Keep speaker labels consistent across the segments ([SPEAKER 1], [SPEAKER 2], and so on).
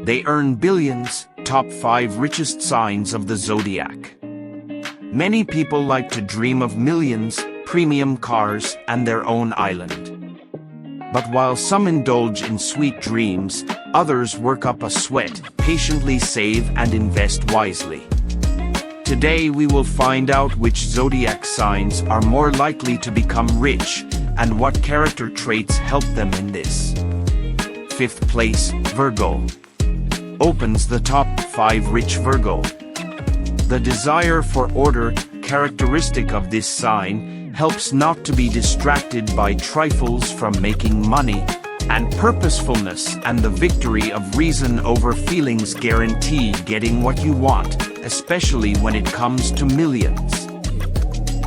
[SPEAKER 1] They earn billions, top 5 richest signs of the zodiac. Many people like to dream of millions, premium cars, and their own island. But while some indulge in sweet dreams, others work up a sweat, patiently save and invest wisely. Today we will find out which zodiac signs are more likely to become rich, and what character traits help them in this. 5th place, Virgo. Opens the top 5 rich Virgo. The desire for order, characteristic of this sign, helps not to be distracted by trifles from making money, and purposefulness and the victory of reason over feelings guarantee getting what you want, especially when it comes to millions.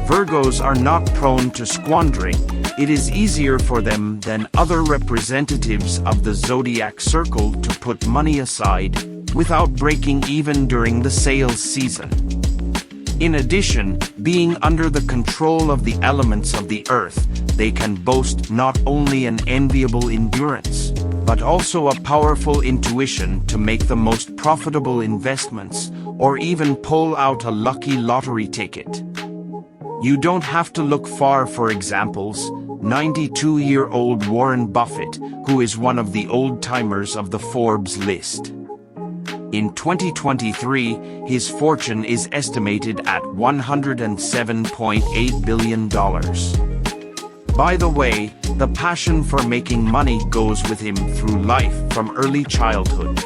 [SPEAKER 1] Virgos are not prone to squandering. It is easier for them than other representatives of the zodiac circle to put money aside, without breaking even during the sales season. In addition, being under the control of the elements of the earth, they can boast not only an enviable endurance, but also a powerful intuition to make the most profitable investments, or even pull out a lucky lottery ticket. You don't have to look far for examples. 92-year-old Warren Buffett, who is one of the old-timers of the Forbes list. In 2023, his fortune is estimated at $107.8 billion. By the way, the passion for making money goes with him through life from early childhood.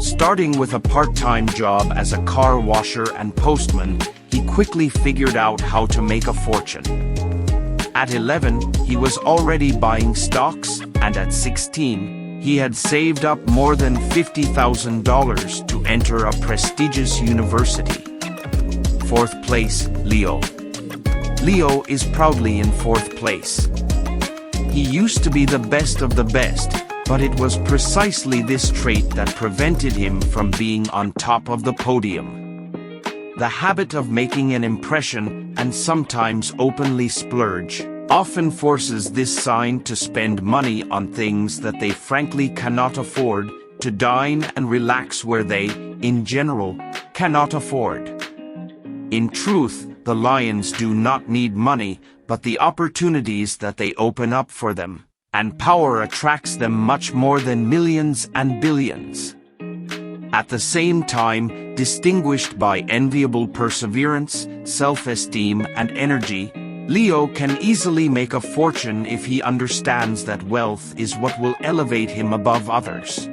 [SPEAKER 1] Starting with a part-time job as a car washer and postman, he quickly figured out how to make a fortune. At 11, he was already buying stocks, and at 16, he had saved up more than $50,000 to enter a prestigious university. 4th place, Leo. Leo is proudly in 4th place. He used to be the best of the best, but it was precisely this trait that prevented him from being on top of the podium. The habit of making an impression, and sometimes openly splurge, often forces this sign to spend money on things that they frankly cannot afford, to dine and relax where they, in general, cannot afford. In truth, the lions do not need money, but the opportunities that they open up for them, and power attracts them much more than millions and billions. At the same time, distinguished by enviable perseverance, self-esteem, and energy, Leo can easily make a fortune if he understands that wealth is what will elevate him above others.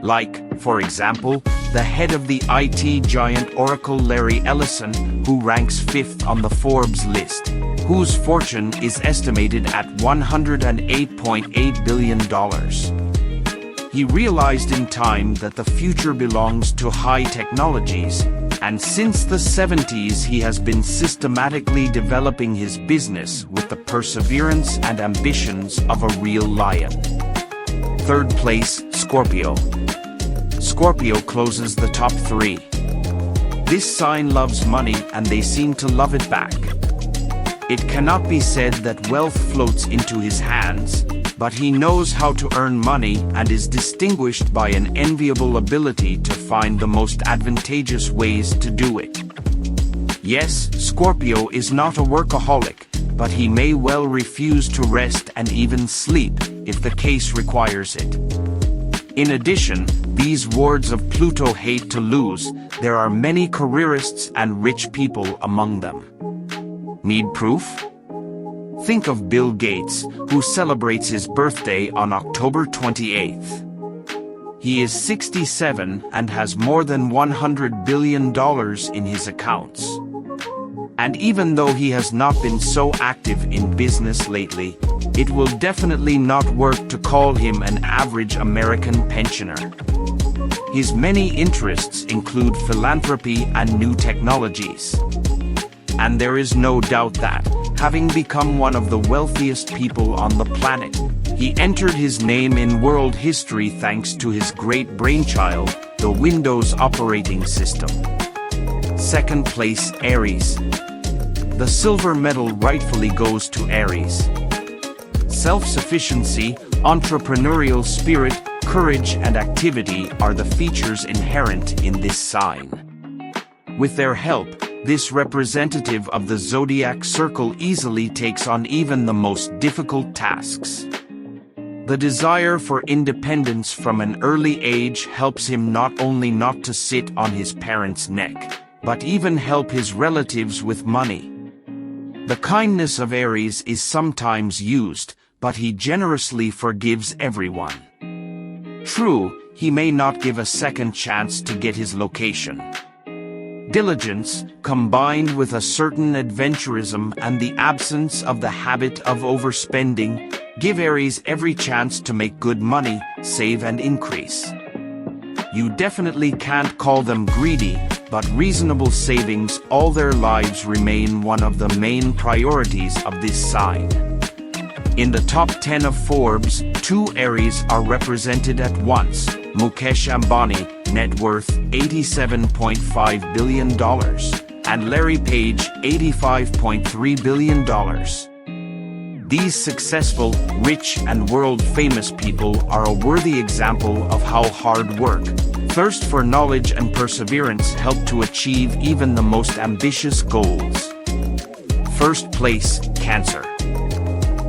[SPEAKER 1] Like, for example, the head of the IT giant Oracle Larry Ellison, who ranks 5th on the Forbes list, whose fortune is estimated at $108.8 billion. He realized in time that the future belongs to high technologies, and since the 70s he has been systematically developing his business with the perseverance and ambitions of a real lion. 3rd place, Scorpio. Scorpio closes the top 3. This sign loves money and they seem to love it back. It cannot be said that wealth floats into his hands, but he knows how to earn money and is distinguished by an enviable ability to find the most advantageous ways to do it. Yes, Scorpio is not a workaholic, but he may well refuse to rest and even sleep, if the case requires it. In addition, these wards of Pluto hate to lose. There are many careerists and rich people among them. Need proof? Think of Bill Gates, who celebrates his birthday on October 28th. He is 67 and has more than $100 billion in his accounts. And even though he has not been so active in business lately, it will definitely not work to call him an average American pensioner. His many interests include philanthropy and new technologies. And there is no doubt that, having become one of the wealthiest people on the planet, he entered his name in world history thanks to his great brainchild, the Windows operating system. 2nd place, Aries. The silver medal rightfully goes to Aries. Self-sufficiency, entrepreneurial spirit, courage and activity are the features inherent in this sign. With their help, this representative of the zodiac circle easily takes on even the most difficult tasks. The desire for independence from an early age helps him not only not to sit on his parents' neck, but even help his relatives with money. The kindness of Aries is sometimes used, but he generously forgives everyone. True, he may not give a second chance to get his location. Diligence, combined with a certain adventurism and the absence of the habit of overspending, give Aries every chance to make good money, save and increase. You definitely can't call them greedy, but reasonable savings all their lives remain one of the main priorities of this sign. In the top 10 of Forbes, 2 Aries are represented at once. Mukesh Ambani, net worth $87.5 billion, and Larry Page, $85.3 billion. These successful, rich, and world-famous people are a worthy example of how hard work, thirst for knowledge and perseverance help to achieve even the most ambitious goals. First place, Cancer.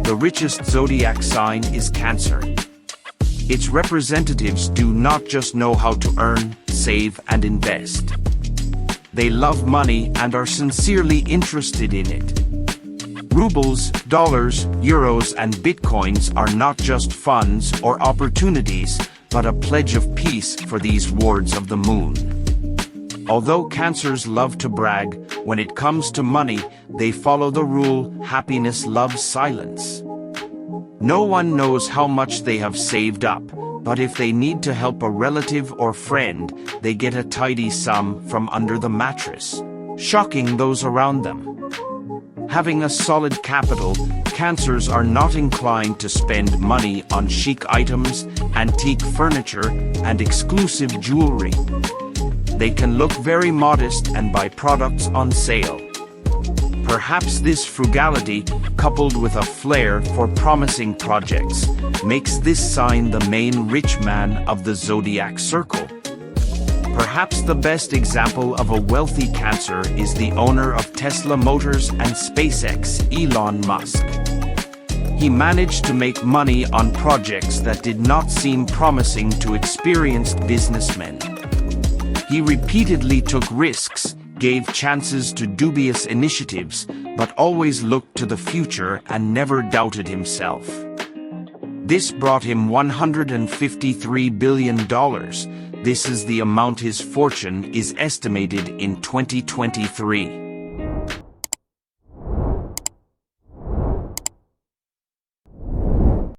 [SPEAKER 1] The richest zodiac sign is Cancer. Its representatives do not just know how to earn, save, and invest. They love money and are sincerely interested in it. Rubles, dollars, euros, and bitcoins are not just funds or opportunities, but a pledge of peace for these wards of the moon. Although Cancers love to brag, when it comes to money, they follow the rule, happiness loves silence. No one knows how much they have saved up, but if they need to help a relative or friend, they get a tidy sum from under the mattress, shocking those around them. Having a solid capital, Cancers are not inclined to spend money on chic items, antique furniture, and exclusive jewelry. They can look very modest and buy products on sale. Perhaps this frugality, coupled with a flair for promising projects, makes this sign the main rich man of the zodiac circle. Perhaps the best example of a wealthy Cancer is the owner of Tesla Motors and SpaceX, Elon Musk. He managed to make money on projects that did not seem promising to experienced businessmen. He repeatedly took risks, gave chances to dubious initiatives, but always looked to the future and never doubted himself. This brought him $153 billion. This is the amount his fortune is estimated in 2023.